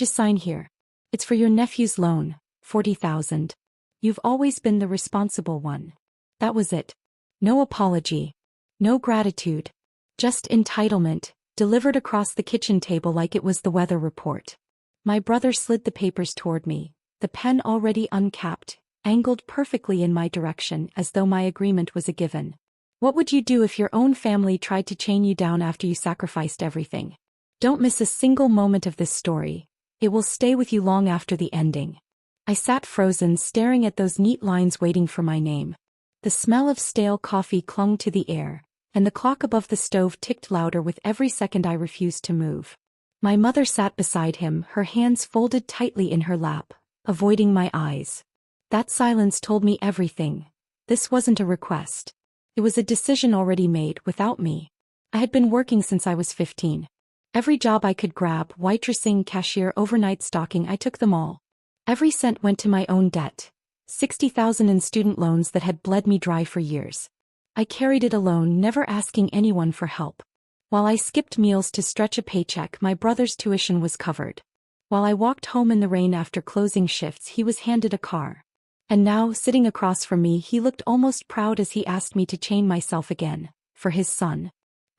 Just sign here. It's for your nephew's loan, 40,000. You've always been the responsible one. That was it. No apology. No gratitude. Just entitlement, delivered across the kitchen table like it was the weather report. My brother slid the papers toward me, the pen already uncapped, angled perfectly in my direction as though my agreement was a given. What would you do if your own family tried to chain you down after you sacrificed everything? Don't miss a single moment of this story. It will stay with you long after the ending. I sat frozen, staring at those neat lines waiting for my name. The smell of stale coffee clung to the air, and the clock above the stove ticked louder with every second I refused to move. My mother sat beside him, her hands folded tightly in her lap, avoiding my eyes. That silence told me everything. This wasn't a request. It was a decision already made without me. I had been working since I was 15. Every job I could grab, waitressing, cashier, overnight stocking, I took them all. Every cent went to my own debt. 60,000 in student loans that had bled me dry for years. I carried it alone, never asking anyone for help. While I skipped meals to stretch a paycheck, my brother's tuition was covered. While I walked home in the rain after closing shifts, he was handed a car. And now, sitting across from me, he looked almost proud as he asked me to chain myself again, for his son.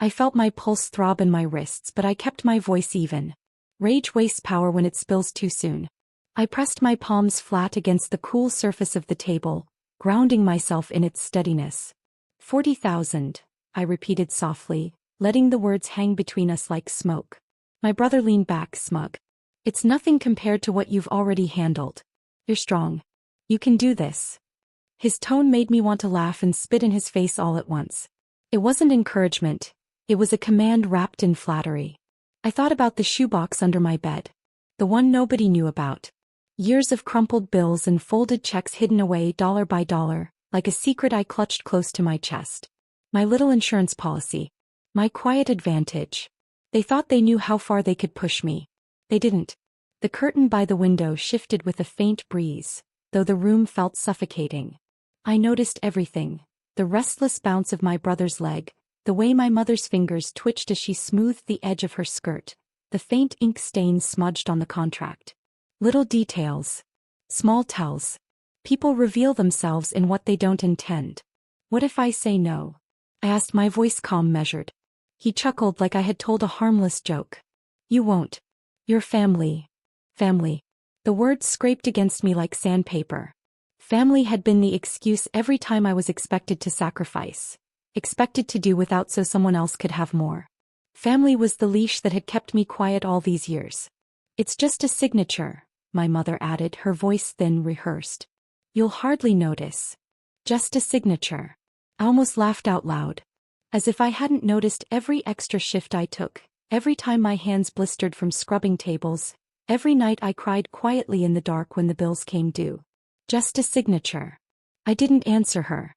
I felt my pulse throb in my wrists, but I kept my voice even. Rage wastes power when it spills too soon. I pressed my palms flat against the cool surface of the table, grounding myself in its steadiness. 40,000, I repeated softly, letting the words hang between us like smoke. My brother leaned back, smug. It's nothing compared to what you've already handled. You're strong. You can do this. His tone made me want to laugh and spit in his face all at once. It wasn't encouragement. It was a command wrapped in flattery. I thought about the shoebox under my bed. The one nobody knew about. Years of crumpled bills and folded checks hidden away dollar by dollar, like a secret I clutched close to my chest. My little insurance policy. My quiet advantage. They thought they knew how far they could push me. They didn't. The curtain by the window shifted with a faint breeze, though the room felt suffocating. I noticed everything. The restless bounce of my brother's leg, the way my mother's fingers twitched as she smoothed the edge of her skirt, the faint ink stains smudged on the contract. Little details. Small tells. People reveal themselves in what they don't intend. What if I say no? I asked, my voice calm, measured. He chuckled like I had told a harmless joke. You won't. Your family. Family. The words scraped against me like sandpaper. Family had been the excuse every time I was expected to sacrifice. Expected to do without so someone else could have more. Family was the leash that had kept me quiet all these years. It's just a signature, my mother added, her voice thin, rehearsed. You'll hardly notice. Just a signature. I almost laughed out loud. As if I hadn't noticed every extra shift I took, every time my hands blistered from scrubbing tables, every night I cried quietly in the dark when the bills came due. Just a signature. I didn't answer her.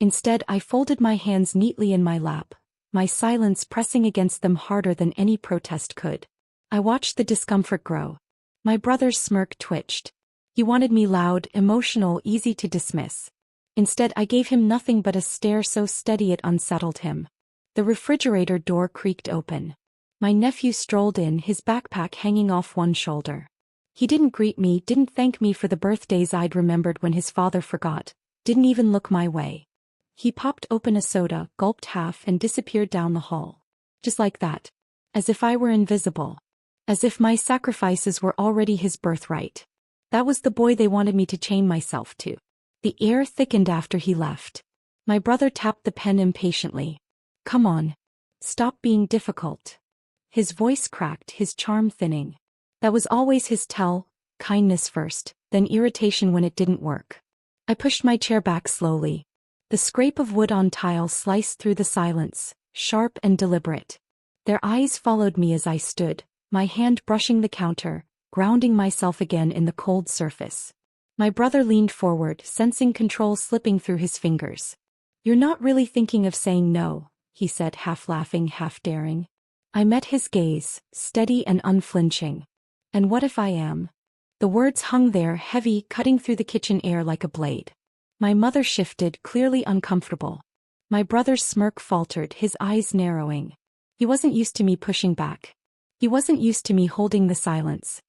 Instead, I folded my hands neatly in my lap, my silence pressing against them harder than any protest could. I watched the discomfort grow. My brother's smirk twitched. He wanted me loud, emotional, easy to dismiss. Instead, I gave him nothing but a stare so steady it unsettled him. The refrigerator door creaked open. My nephew strolled in, his backpack hanging off one shoulder. He didn't greet me, didn't thank me for the birthdays I'd remembered when his father forgot, didn't even look my way. He popped open a soda, gulped half, and disappeared down the hall. Just like that. As if I were invisible. As if my sacrifices were already his birthright. That was the boy they wanted me to chain myself to. The air thickened after he left. My brother tapped the pen impatiently. Come on. Stop being difficult. His voice cracked, his charm thinning. That was always his tell, kindness first, then irritation when it didn't work. I pushed my chair back slowly. The scrape of wood on tile sliced through the silence, sharp and deliberate. Their eyes followed me as I stood, my hand brushing the counter, grounding myself again in the cold surface. My brother leaned forward, sensing control slipping through his fingers. You're not really thinking of saying no, he said, half laughing, half daring. I met his gaze, steady and unflinching. And what if I am? The words hung there, heavy, cutting through the kitchen air like a blade. My mother shifted, clearly uncomfortable. My brother's smirk faltered, his eyes narrowing. He wasn't used to me pushing back. He wasn't used to me holding the silence.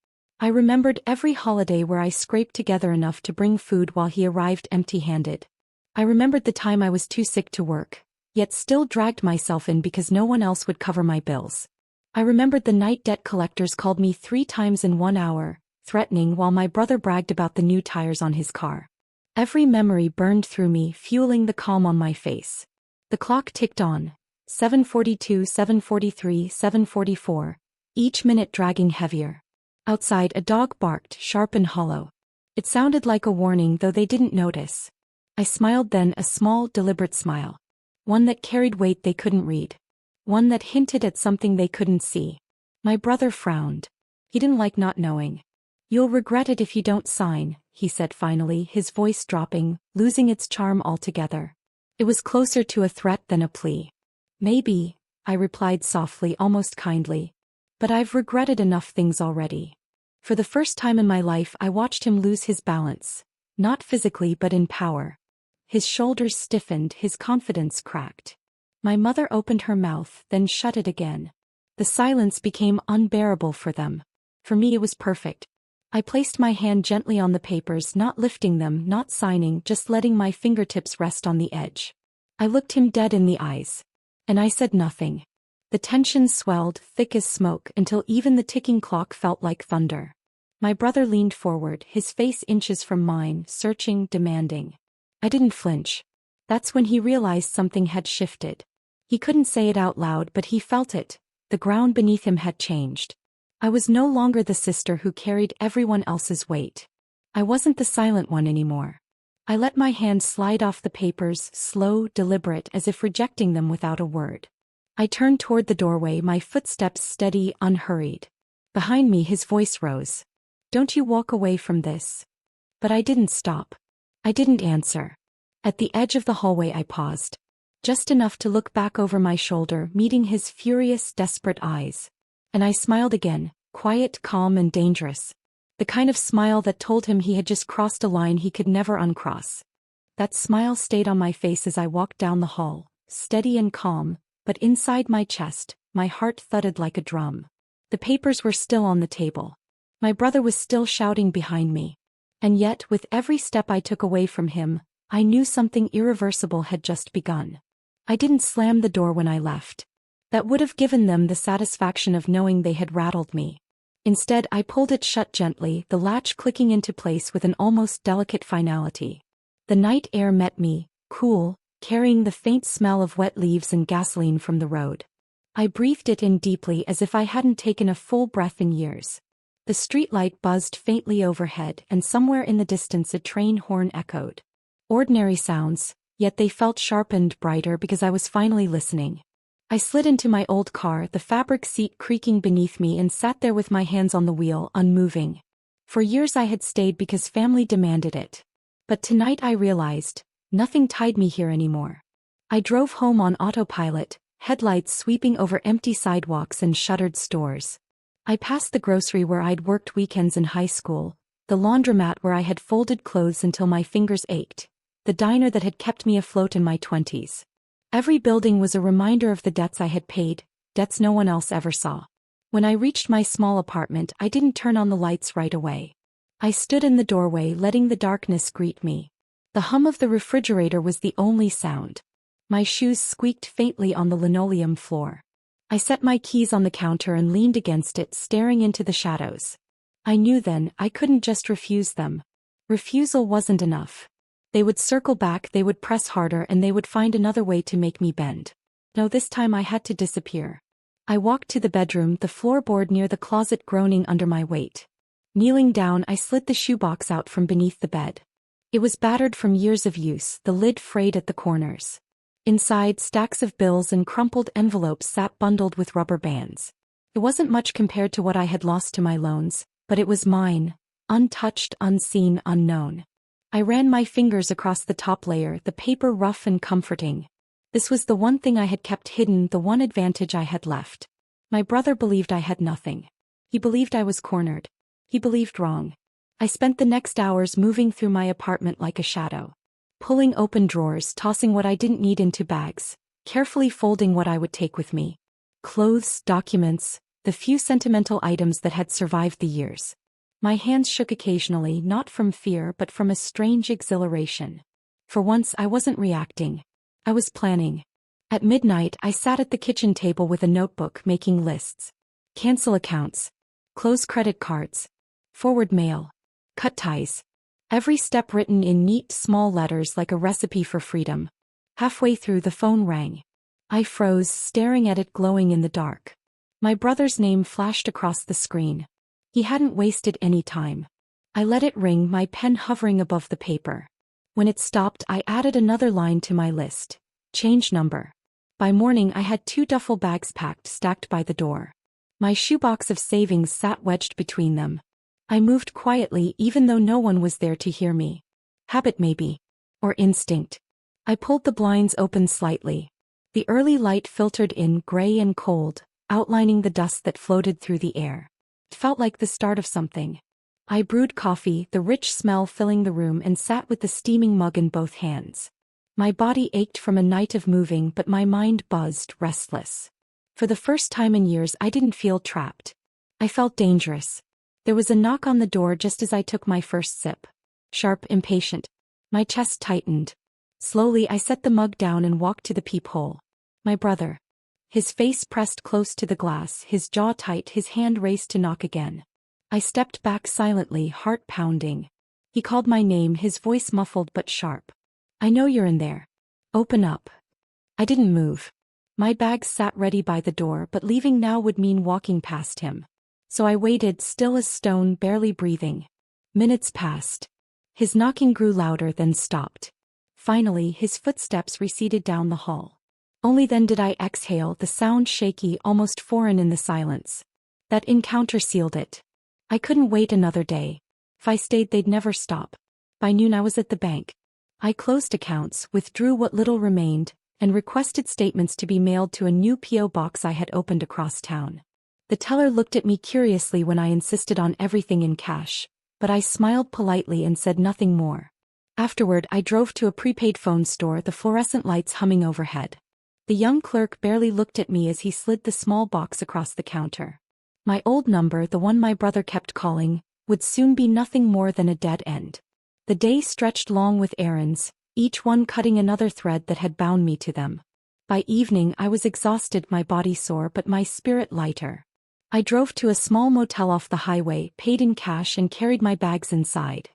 I remembered every holiday where I scraped together enough to bring food while he arrived empty-handed. I remembered the time I was too sick to work, yet still dragged myself in because no one else would cover my bills. I remembered the night debt collectors called me 3 times in 1 hour, threatening while my brother bragged about the new tires on his car. Every memory burned through me, fueling the calm on my face. The clock ticked on. 7:42, 7:43, 7:44, each minute dragging heavier. Outside, a dog barked, sharp and hollow. It sounded like a warning, though they didn't notice. I smiled then, a small, deliberate smile. One that carried weight they couldn't read. One that hinted at something they couldn't see. My brother frowned. He didn't like not knowing. "You'll regret it if you don't sign," he said finally, his voice dropping, losing its charm altogether. It was closer to a threat than a plea. "Maybe," I replied softly, almost kindly. "But I've regretted enough things already." For the first time in my life I watched him lose his balance. Not physically but in power. His shoulders stiffened, his confidence cracked. My mother opened her mouth, then shut it again. The silence became unbearable for them. For me it was perfect. I placed my hand gently on the papers, not lifting them, not signing, just letting my fingertips rest on the edge. I looked him dead in the eyes. And I said nothing. The tension swelled, thick as smoke, until even the ticking clock felt like thunder. My brother leaned forward, his face inches from mine, searching, demanding. I didn't flinch. That's when he realized something had shifted. He couldn't say it out loud, but he felt it. The ground beneath him had changed. I was no longer the sister who carried everyone else's weight. I wasn't the silent one anymore. I let my hand slide off the papers, slow, deliberate, as if rejecting them without a word. I turned toward the doorway, my footsteps steady, unhurried. Behind me his voice rose. "Don't you walk away from this." But I didn't stop. I didn't answer. At the edge of the hallway I paused. Just enough to look back over my shoulder, meeting his furious, desperate eyes. And I smiled again, quiet, calm, and dangerous. The kind of smile that told him he had just crossed a line he could never uncross. That smile stayed on my face as I walked down the hall, steady and calm, but inside my chest, my heart thudded like a drum. The papers were still on the table. My brother was still shouting behind me. And yet, with every step I took away from him, I knew something irreversible had just begun. I didn't slam the door when I left. That would have given them the satisfaction of knowing they had rattled me. Instead, I pulled it shut gently, the latch clicking into place with an almost delicate finality. The night air met me, cool, carrying the faint smell of wet leaves and gasoline from the road. I breathed it in deeply as if I hadn't taken a full breath in years. The streetlight buzzed faintly overhead, and somewhere in the distance a train horn echoed. Ordinary sounds, yet they felt sharpened, brighter because I was finally listening. I slid into my old car, the fabric seat creaking beneath me, and sat there with my hands on the wheel, unmoving. For years I had stayed because family demanded it. But tonight I realized, nothing tied me here anymore. I drove home on autopilot, headlights sweeping over empty sidewalks and shuttered stores. I passed the grocery where I'd worked weekends in high school, the laundromat where I had folded clothes until my fingers ached, the diner that had kept me afloat in my 20s. Every building was a reminder of the debts I had paid, debts no one else ever saw. When I reached my small apartment, I didn't turn on the lights right away. I stood in the doorway, letting the darkness greet me. The hum of the refrigerator was the only sound. My shoes squeaked faintly on the linoleum floor. I set my keys on the counter and leaned against it, staring into the shadows. I knew then I couldn't just refuse them. Refusal wasn't enough. They would circle back, they would press harder, and they would find another way to make me bend. No, this time I had to disappear. I walked to the bedroom, the floorboard near the closet groaning under my weight. Kneeling down, I slid the shoebox out from beneath the bed. It was battered from years of use, the lid frayed at the corners. Inside, stacks of bills and crumpled envelopes sat bundled with rubber bands. It wasn't much compared to what I had lost to my loans, but it was mine, untouched, unseen, unknown. I ran my fingers across the top layer, the paper rough and comforting. This was the one thing I had kept hidden, the one advantage I had left. My brother believed I had nothing. He believed I was cornered. He believed wrong. I spent the next hours moving through my apartment like a shadow. Pulling open drawers, tossing what I didn't need into bags, carefully folding what I would take with me. Clothes, documents, the few sentimental items that had survived the years. My hands shook occasionally, not from fear but from a strange exhilaration. For once I wasn't reacting. I was planning. At midnight I sat at the kitchen table with a notebook making lists. Cancel accounts. Close credit cards. Forward mail. Cut ties. Every step written in neat small letters like a recipe for freedom. Halfway through the phone rang. I froze, staring at it glowing in the dark. My brother's name flashed across the screen. He hadn't wasted any time. I let it ring, my pen hovering above the paper. When it stopped, I added another line to my list. Change number. By morning I had 2 duffel bags packed, stacked by the door. My shoebox of savings sat wedged between them. I moved quietly even though no one was there to hear me. Habit maybe. Or instinct. I pulled the blinds open slightly. The early light filtered in, gray and cold, outlining the dust that floated through the air. It felt like the start of something. I brewed coffee, the rich smell filling the room, and sat with the steaming mug in both hands. My body ached from a night of moving, but my mind buzzed, restless. For the first time in years I didn't feel trapped. I felt dangerous. There was a knock on the door just as I took my first sip. Sharp, impatient. My chest tightened. Slowly I set the mug down and walked to the peephole. My brother. His face pressed close to the glass, his jaw tight, his hand raised to knock again. I stepped back silently, heart pounding. He called my name, his voice muffled but sharp. I know you're in there. Open up. I didn't move. My bags sat ready by the door, but leaving now would mean walking past him. So I waited, still as stone, barely breathing. Minutes passed. His knocking grew louder, then stopped. Finally, his footsteps receded down the hall. Only then did I exhale, the sound shaky, almost foreign in the silence. That encounter sealed it. I couldn't wait another day. If I stayed, they'd never stop. By noon I was at the bank. I closed accounts, withdrew what little remained, and requested statements to be mailed to a new P.O. box I had opened across town. The teller looked at me curiously when I insisted on everything in cash, but I smiled politely and said nothing more. Afterward I drove to a prepaid phone store, the fluorescent lights humming overhead. The young clerk barely looked at me as he slid the small box across the counter. My old number, the one my brother kept calling, would soon be nothing more than a dead end. The day stretched long with errands, each one cutting another thread that had bound me to them. By evening I was exhausted, my body sore but my spirit lighter. I drove to a small motel off the highway, paid in cash and carried my bags inside.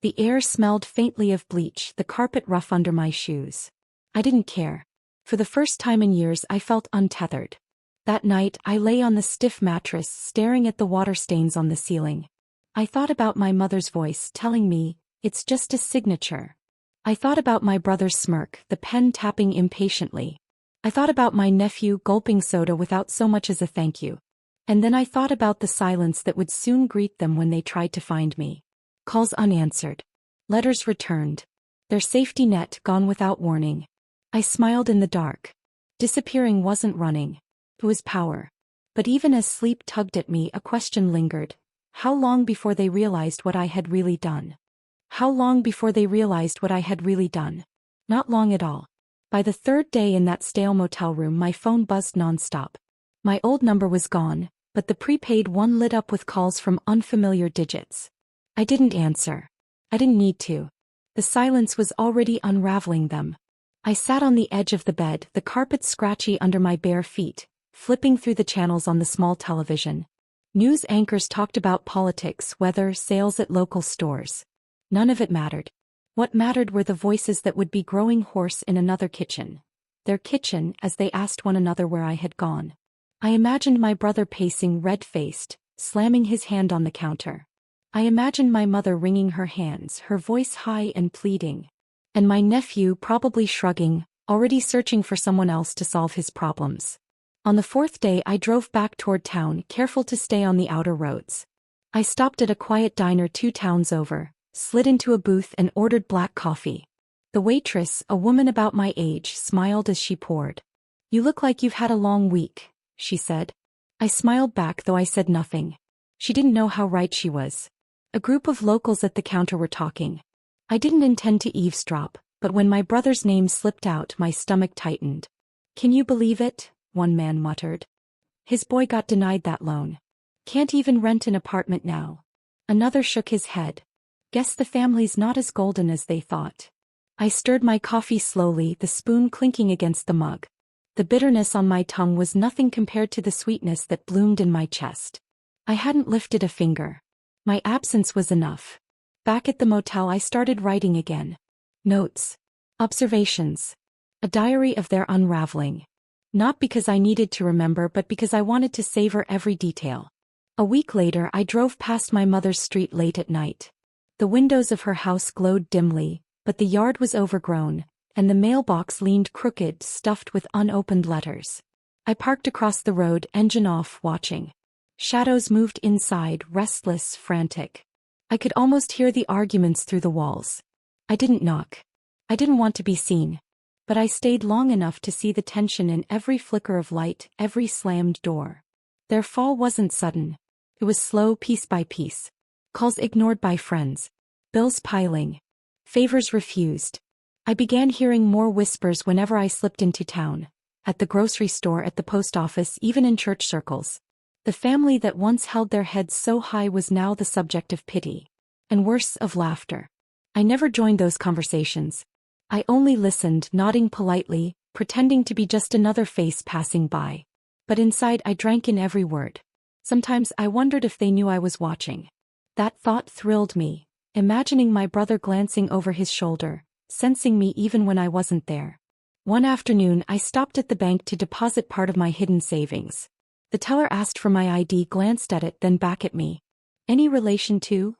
The air smelled faintly of bleach, the carpet rough under my shoes. I didn't care. For the first time in years I felt untethered. That night I lay on the stiff mattress, staring at the water stains on the ceiling. I thought about my mother's voice telling me, "It's just a signature." I thought about my brother's smirk, the pen tapping impatiently. I thought about my nephew gulping soda without so much as a thank you. And then I thought about the silence that would soon greet them when they tried to find me. Calls unanswered. Letters returned. Their safety net gone without warning. I smiled in the dark. Disappearing wasn't running. It was power. But even as sleep tugged at me, a question lingered. How long before they realized what I had really done? How long before they realized what I had really done? Not long at all. By the third day in that stale motel room my phone buzzed nonstop. My old number was gone, but the prepaid one lit up with calls from unfamiliar digits. I didn't answer. I didn't need to. The silence was already unraveling them. I sat on the edge of the bed, the carpet scratchy under my bare feet, flipping through the channels on the small television. News anchors talked about politics, weather, sales at local stores. None of it mattered. What mattered were the voices that would be growing hoarse in another kitchen. Their kitchen, as they asked one another where I had gone. I imagined my brother pacing red-faced, slamming his hand on the counter. I imagined my mother wringing her hands, her voice high and pleading. And my nephew probably shrugging, already searching for someone else to solve his problems. On the fourth day I drove back toward town, careful to stay on the outer roads. I stopped at a quiet diner 2 towns over, slid into a booth and ordered black coffee. The waitress, a woman about my age, smiled as she poured. "You look like you've had a long week," she said. I smiled back though I said nothing. She didn't know how right she was. A group of locals at the counter were talking. I didn't intend to eavesdrop, but when my brother's name slipped out my stomach tightened. "Can you believe it?" one man muttered. "His boy got denied that loan. Can't even rent an apartment now." Another shook his head. Guess the family's not as golden as they thought. I stirred my coffee slowly, the spoon clinking against the mug. The bitterness on my tongue was nothing compared to the sweetness that bloomed in my chest. I hadn't lifted a finger. My absence was enough. Back at the motel I started writing again. Notes. Observations. A diary of their unraveling. Not because I needed to remember but because I wanted to savor every detail. A week later I drove past my mother's street late at night. The windows of her house glowed dimly, but the yard was overgrown, and the mailbox leaned crooked, stuffed with unopened letters. I parked across the road, engine off, watching. Shadows moved inside, restless, frantic. I could almost hear the arguments through the walls. I didn't knock. I didn't want to be seen. But I stayed long enough to see the tension in every flicker of light, every slammed door. Their fall wasn't sudden. It was slow, piece by piece. Calls ignored by friends. Bills piling. Favors refused. I began hearing more whispers whenever I slipped into town. At the grocery store, at the post office, even in church circles. The family that once held their heads so high was now the subject of pity. And worse, of laughter. I never joined those conversations. I only listened, nodding politely, pretending to be just another face passing by. But inside I drank in every word. Sometimes I wondered if they knew I was watching. That thought thrilled me, imagining my brother glancing over his shoulder, sensing me even when I wasn't there. One afternoon I stopped at the bank to deposit part of my hidden savings. The teller asked for my ID, glanced at it, then back at me. Any relation to?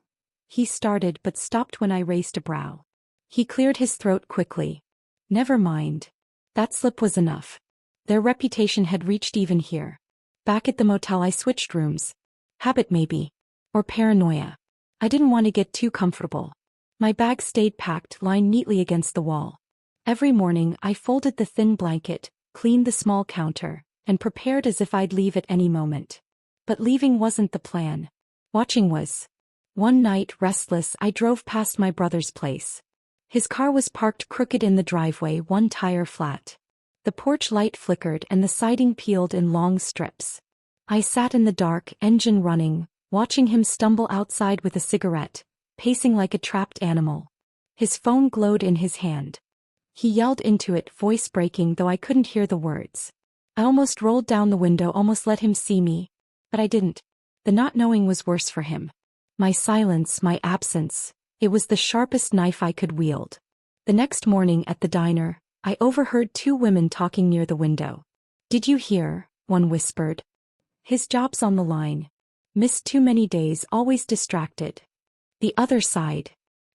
He started but stopped when I raised a brow. He cleared his throat quickly. Never mind. That slip was enough. Their reputation had reached even here. Back at the motel I switched rooms. Habit maybe. Or paranoia. I didn't want to get too comfortable. My bag stayed packed, lined neatly against the wall. Every morning I folded the thin blanket, cleaned the small counter, and prepared as if I'd leave at any moment. But leaving wasn't the plan. Watching was. One night, restless, I drove past my brother's place. His car was parked crooked in the driveway, one tire flat. The porch light flickered and the siding peeled in long strips. I sat in the dark, engine running, watching him stumble outside with a cigarette, pacing like a trapped animal. His phone glowed in his hand. He yelled into it, voice breaking though I couldn't hear the words. I almost rolled down the window, almost let him see me. But I didn't. The not knowing was worse for him. My silence, my absence, it was the sharpest knife I could wield. The next morning at the diner, I overheard two women talking near the window. Did you hear? One whispered. His job's on the line. Missed too many days, always distracted. The other sighed.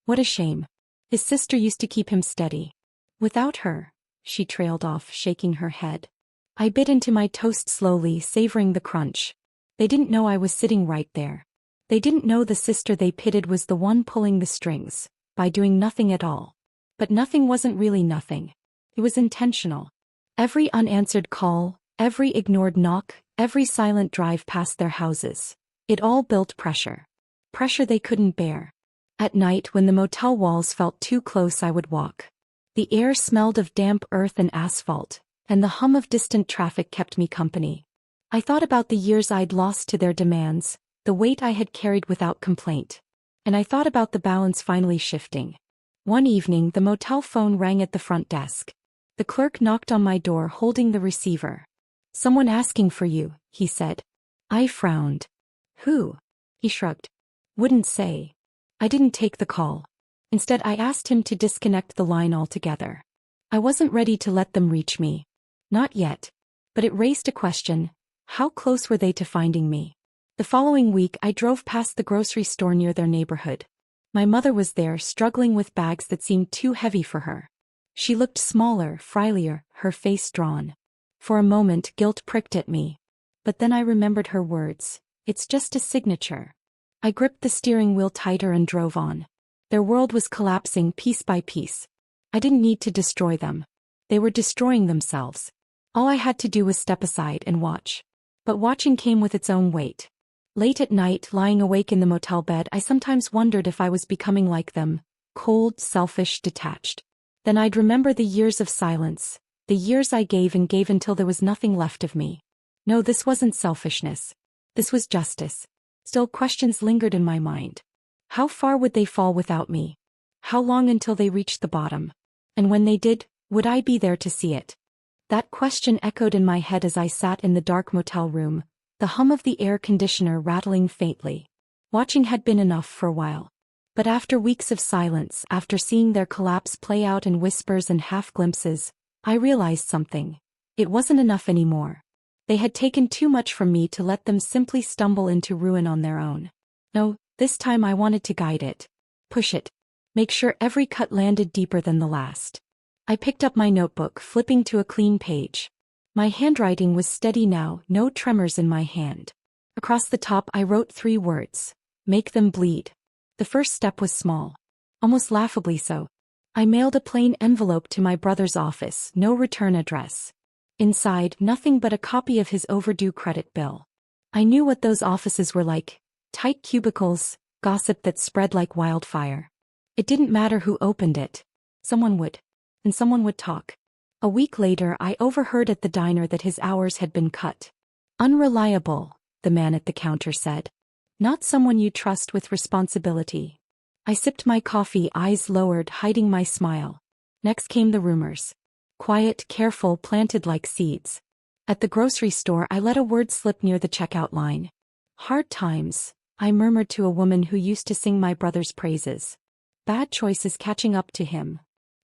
What a shame. His sister used to keep him steady. Without her, she trailed off, shaking her head. I bit into my toast slowly, savoring the crunch. They didn't know I was sitting right there. They didn't know the sister they pitted was the one pulling the strings, by doing nothing at all. But nothing wasn't really nothing. It was intentional. Every unanswered call, every ignored knock, every silent drive past their houses. It all built pressure. Pressure they couldn't bear. At night when the motel walls felt too close I would walk. The air smelled of damp earth and asphalt, and the hum of distant traffic kept me company. I thought about the years I'd lost to their demands, the weight I had carried without complaint. And I thought about the balance finally shifting. One evening the motel phone rang at the front desk. The clerk knocked on my door holding the receiver. Someone asking for you, he said. I frowned. Who? He shrugged. Wouldn't say. I didn't take the call. Instead I asked him to disconnect the line altogether. I wasn't ready to let them reach me. Not yet. But it raised a question. How close were they to finding me? The following week I drove past the grocery store near their neighborhood. My mother was there, struggling with bags that seemed too heavy for her. She looked smaller, frilier, her face drawn. For a moment guilt pricked at me. But then I remembered her words. It's just a signature. I gripped the steering wheel tighter and drove on. Their world was collapsing piece by piece. I didn't need to destroy them. They were destroying themselves. All I had to do was step aside and watch. But watching came with its own weight. Late at night, lying awake in the motel bed, I sometimes wondered if I was becoming like them, cold, selfish, detached. Then I'd remember the years of silence, the years I gave and gave until there was nothing left of me. No, this wasn't selfishness. This was justice. Still, questions lingered in my mind. How far would they fall without me? How long until they reached the bottom? And when they did, would I be there to see it? That question echoed in my head as I sat in the dark motel room, the hum of the air conditioner rattling faintly. Watching had been enough for a while. But after weeks of silence, after seeing their collapse play out in whispers and half-glimpses, I realized something. It wasn't enough anymore. They had taken too much from me to let them simply stumble into ruin on their own. No, this time I wanted to guide it. Push it. Make sure every cut landed deeper than the last. I picked up my notebook, flipping to a clean page. My handwriting was steady now, no tremors in my hand. Across the top I wrote 3 words. Make them bleed. The first step was small. Almost laughably so. I mailed a plain envelope to my brother's office, no return address. Inside, nothing but a copy of his overdue credit bill. I knew what those offices were like. Tight cubicles, gossip that spread like wildfire. It didn't matter who opened it. Someone would. And someone would talk. A week later I overheard at the diner that his hours had been cut. Unreliable, the man at the counter said. Not someone you trust with responsibility. I sipped my coffee, eyes lowered, hiding my smile. Next came the rumors. Quiet, careful, planted like seeds. At the grocery store I let a word slip near the checkout line. Hard times, I murmured to a woman who used to sing my brother's praises. Bad choices catching up to him.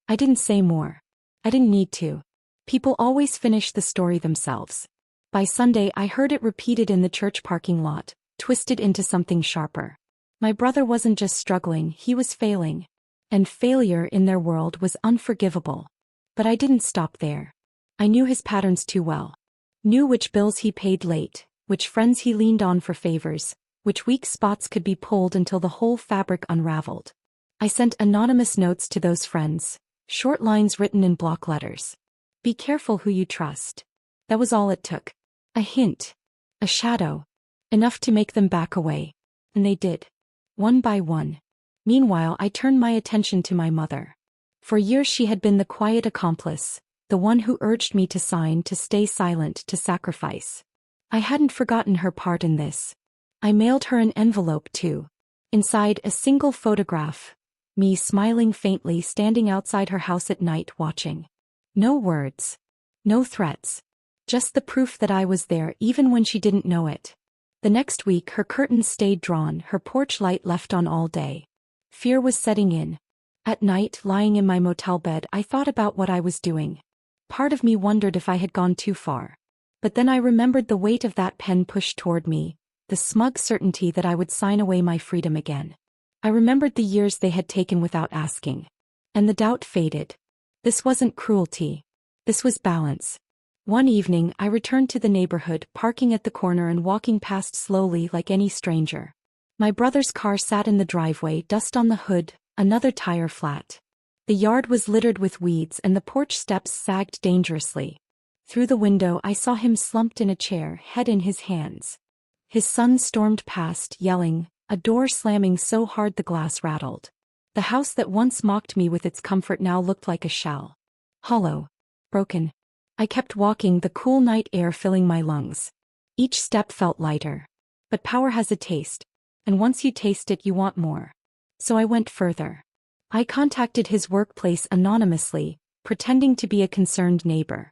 I didn't say more. I didn't need to. People always finish the story themselves. By Sunday I heard it repeated in the church parking lot, twisted into something sharper. My brother wasn't just struggling, he was failing. And failure in their world was unforgivable. But I didn't stop there. I knew his patterns too well. Knew which bills he paid late, which friends he leaned on for favors, which weak spots could be pulled until the whole fabric unraveled. I sent anonymous notes to those friends, short lines written in block letters. Be careful who you trust. That was all it took. A hint. A shadow. Enough to make them back away. And they did. One by one. Meanwhile I turned my attention to my mother. For years she had been the quiet accomplice, the one who urged me to sign, to stay silent, to sacrifice. I hadn't forgotten her part in this. I mailed her an envelope too. Inside a single photograph. Me smiling faintly standing outside her house at night watching. No words. No threats. Just the proof that I was there even when she didn't know it. The next week her curtains stayed drawn, her porch light left on all day. Fear was setting in. At night, lying in my motel bed, I thought about what I was doing. Part of me wondered if I had gone too far. But then I remembered the weight of that pen pushed toward me, the smug certainty that I would sign away my freedom again. I remembered the years they had taken without asking. And the doubt faded. This wasn't cruelty. This was balance. One evening, I returned to the neighborhood, parking at the corner and walking past slowly like any stranger. My brother's car sat in the driveway, dust on the hood, another tire flat. The yard was littered with weeds and the porch steps sagged dangerously. Through the window I saw him slumped in a chair, head in his hands. His son stormed past, yelling, a door slamming so hard the glass rattled. The house that once mocked me with its comfort now looked like a shell. Hollow. Broken. I kept walking, the cool night air filling my lungs. Each step felt lighter. But power has a taste. And once you taste it you want more. So I went further. I contacted his workplace anonymously, pretending to be a concerned neighbor.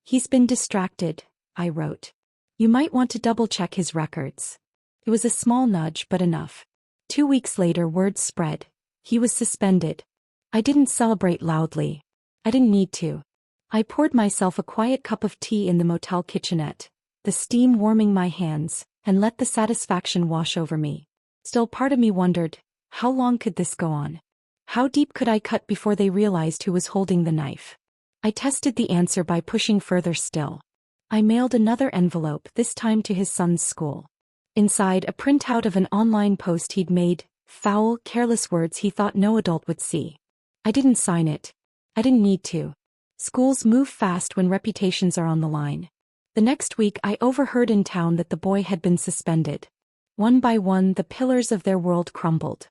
He's been distracted, I wrote. You might want to double-check his records. It was a small nudge, but enough. 2 weeks later word spread. He was suspended. I didn't celebrate loudly. I didn't need to. I poured myself a quiet cup of tea in the motel kitchenette, the steam warming my hands, and let the satisfaction wash over me. Still part of me wondered, how long could this go on? How deep could I cut before they realized who was holding the knife? I tested the answer by pushing further still. I mailed another envelope, this time to his son's school. Inside, a printout of an online post he'd made, foul, careless words he thought no adult would see. I didn't sign it. I didn't need to. Schools move fast when reputations are on the line. The next week I overheard in town that the boy had been suspended. One by one the pillars of their world crumbled.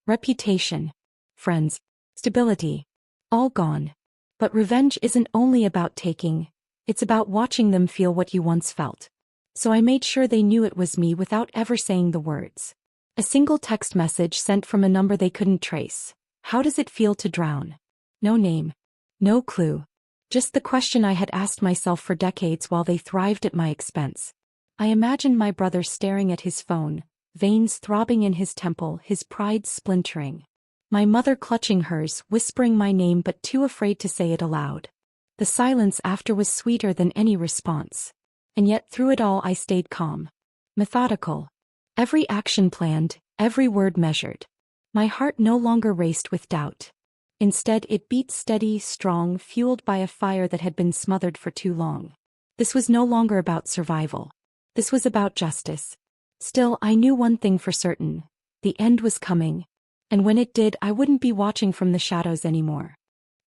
Reputation. Friends. Stability. All gone. But revenge isn't only about taking, it's about watching them feel what you once felt. So I made sure they knew it was me without ever saying the words. A single text message sent from a number they couldn't trace. How does it feel to drown? No name. No clue. Just the question I had asked myself for decades while they thrived at my expense. I imagined my brother staring at his phone, veins throbbing in his temple, his pride splintering. My mother clutching hers, whispering my name but too afraid to say it aloud. The silence after was sweeter than any response. And yet through it all I stayed calm. Methodical. Every action planned, every word measured. My heart no longer raced with doubt. Instead it beat steady, strong, fueled by a fire that had been smothered for too long. This was no longer about survival. This was about justice. Still, I knew one thing for certain. The end was coming. And when it did, I wouldn't be watching from the shadows anymore.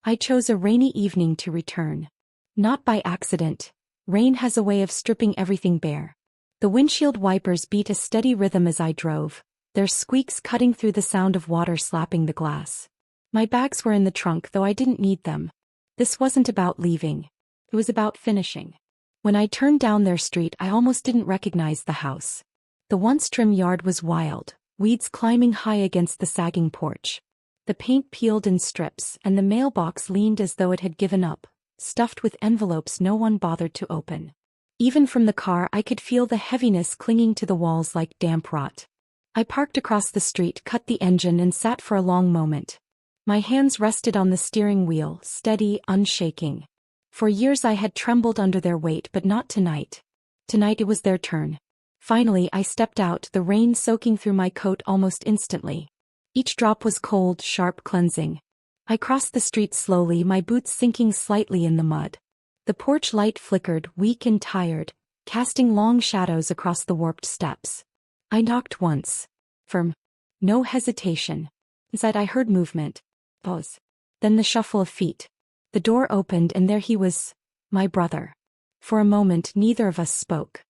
I chose a rainy evening to return. Not by accident. Rain has a way of stripping everything bare. The windshield wipers beat a steady rhythm as I drove, their squeaks cutting through the sound of water slapping the glass. My bags were in the trunk, though I didn't need them. This wasn't about leaving. It was about finishing. When I turned down their street, I almost didn't recognize the house. The once trim yard was wild, weeds climbing high against the sagging porch. The paint peeled in strips, and the mailbox leaned as though it had given up, stuffed with envelopes no one bothered to open. Even from the car I could feel the heaviness clinging to the walls like damp rot. I parked across the street, cut the engine and sat for a long moment. My hands rested on the steering wheel, steady, unshaking. For years I had trembled under their weight, but not tonight. Tonight it was their turn. Finally I stepped out, the rain soaking through my coat almost instantly. Each drop was cold, sharp, cleansing. I crossed the street slowly, my boots sinking slightly in the mud. The porch light flickered, weak and tired, casting long shadows across the warped steps. I knocked once. Firm. No hesitation. Inside I heard movement. Pause. Then the shuffle of feet. The door opened and there he was, my brother. For a moment neither of us spoke.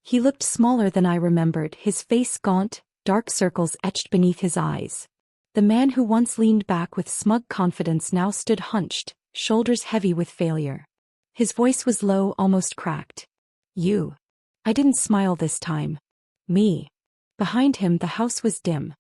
He looked smaller than I remembered, his face gaunt, dark circles etched beneath his eyes. The man who once leaned back with smug confidence now stood hunched, shoulders heavy with failure. His voice was low, almost cracked. You. I didn't smile this time. Me. Behind him the house was dim.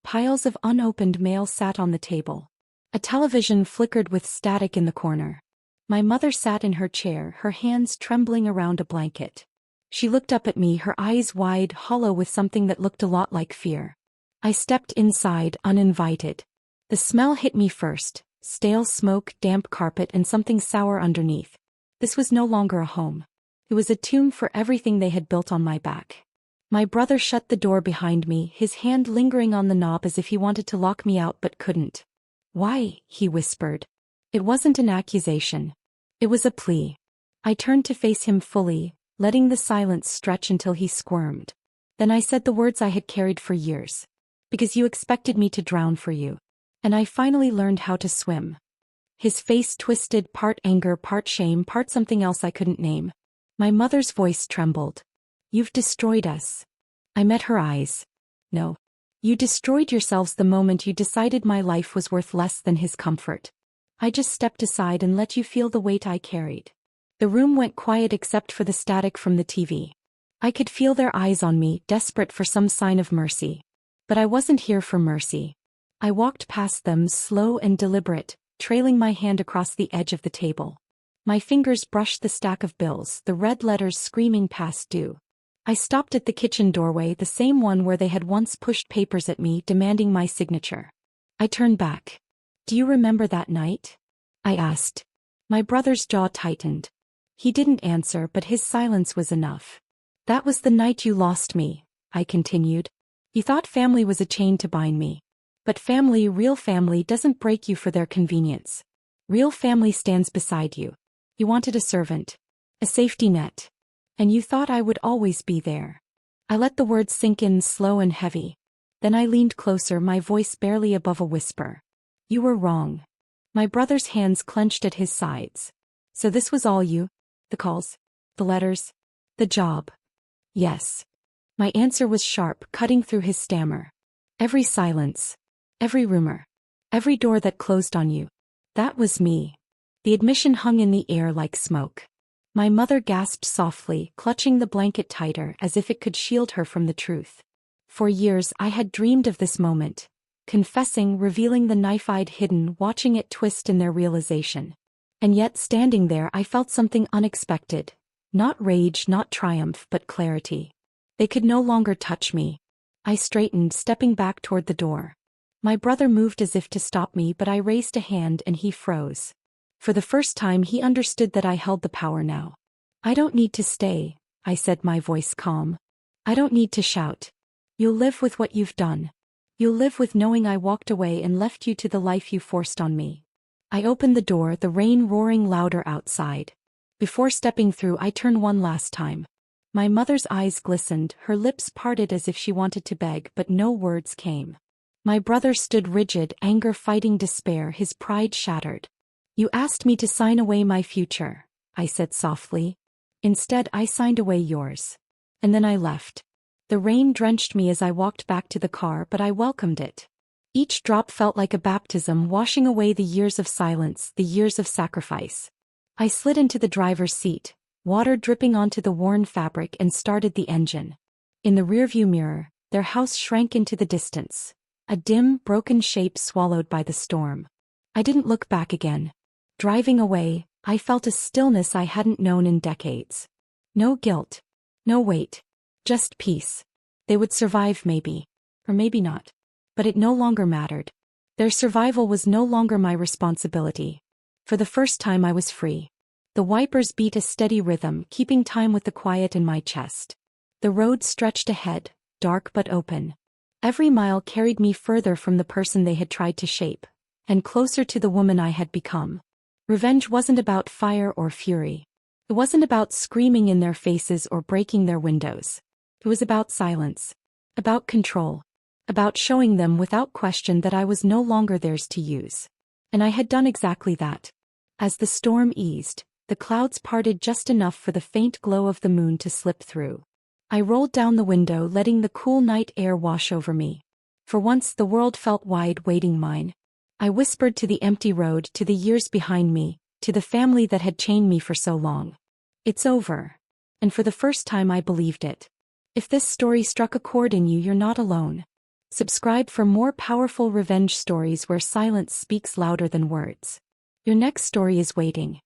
Piles of unopened mail sat on the table. A television flickered with static in the corner. My mother sat in her chair, her hands trembling around a blanket. She looked up at me, her eyes wide, hollow with something that looked a lot like fear. I stepped inside, uninvited. The smell hit me first, stale smoke, damp carpet and something sour underneath. This was no longer a home. It was a tomb for everything they had built on my back. My brother shut the door behind me, his hand lingering on the knob as if he wanted to lock me out but couldn't. Why? He whispered. It wasn't an accusation. It was a plea. I turned to face him fully, letting the silence stretch until he squirmed. Then I said the words I had carried for years. Because you expected me to drown for you. And I finally learned how to swim. His face twisted, part anger, part shame, part something else I couldn't name. My mother's voice trembled. You've destroyed us. I met her eyes. No. You destroyed yourselves the moment you decided my life was worth less than his comfort. I just stepped aside and let you feel the weight I carried. The room went quiet except for the static from the TV. I could feel their eyes on me, desperate for some sign of mercy. But I wasn't here for mercy. I walked past them, slow and deliberate, trailing my hand across the edge of the table. My fingers brushed the stack of bills, the red letters screaming past due. I stopped at the kitchen doorway, the same one where they had once pushed papers at me, demanding my signature. I turned back. Do you remember that night? I asked. My brother's jaw tightened. He didn't answer, but his silence was enough. That was the night you lost me, I continued. You thought family was a chain to bind me. But family, real family, doesn't break you for their convenience. Real family stands beside you. You wanted a servant. A safety net. And you thought I would always be there. I let the words sink in, slow and heavy. Then I leaned closer, my voice barely above a whisper. You were wrong. My brother's hands clenched at his sides. So this was all you? The calls? The letters? The job? Yes. My answer was sharp, cutting through his stammer. Every silence. Every rumor. Every door that closed on you. That was me. The admission hung in the air like smoke. My mother gasped softly, clutching the blanket tighter as if it could shield her from the truth. For years I had dreamed of this moment. Confessing, revealing the knife I'd hidden, watching it twist in their realization. And yet standing there I felt something unexpected. Not rage, not triumph, but clarity. They could no longer touch me. I straightened, stepping back toward the door. My brother moved as if to stop me, but I raised a hand and he froze. For the first time he understood that I held the power now. I don't need to stay, I said, my voice calm. I don't need to shout. You'll live with what you've done. You'll live with knowing I walked away and left you to the life you forced on me. I opened the door, the rain roaring louder outside. Before stepping through, I turned one last time. My mother's eyes glistened, her lips parted as if she wanted to beg, but no words came. My brother stood rigid, anger fighting despair, his pride shattered. You asked me to sign away my future, I said softly. Instead, I signed away yours. And then I left. The rain drenched me as I walked back to the car, but I welcomed it. Each drop felt like a baptism, washing away the years of silence, the years of sacrifice. I slid into the driver's seat, water dripping onto the worn fabric, and started the engine. In the rearview mirror, their house shrank into the distance, a dim, broken shape swallowed by the storm. I didn't look back again. Driving away, I felt a stillness I hadn't known in decades. No guilt. No weight. Just peace. They would survive maybe. Or maybe not. But it no longer mattered. Their survival was no longer my responsibility. For the first time I was free. The wipers beat a steady rhythm, keeping time with the quiet in my chest. The road stretched ahead, dark but open. Every mile carried me further from the person they had tried to shape, and closer to the woman I had become. Revenge wasn't about fire or fury. It wasn't about screaming in their faces or breaking their windows. It was about silence. About control. About showing them without question that I was no longer theirs to use. And I had done exactly that. As the storm eased, the clouds parted just enough for the faint glow of the moon to slip through. I rolled down the window, letting the cool night air wash over me. For once the world felt wide, waiting mine. I whispered to the empty road, to the years behind me, to the family that had chained me for so long. It's over. And for the first time I believed it. If this story struck a chord in you, you're not alone. Subscribe for more powerful revenge stories where silence speaks louder than words. Your next story is waiting.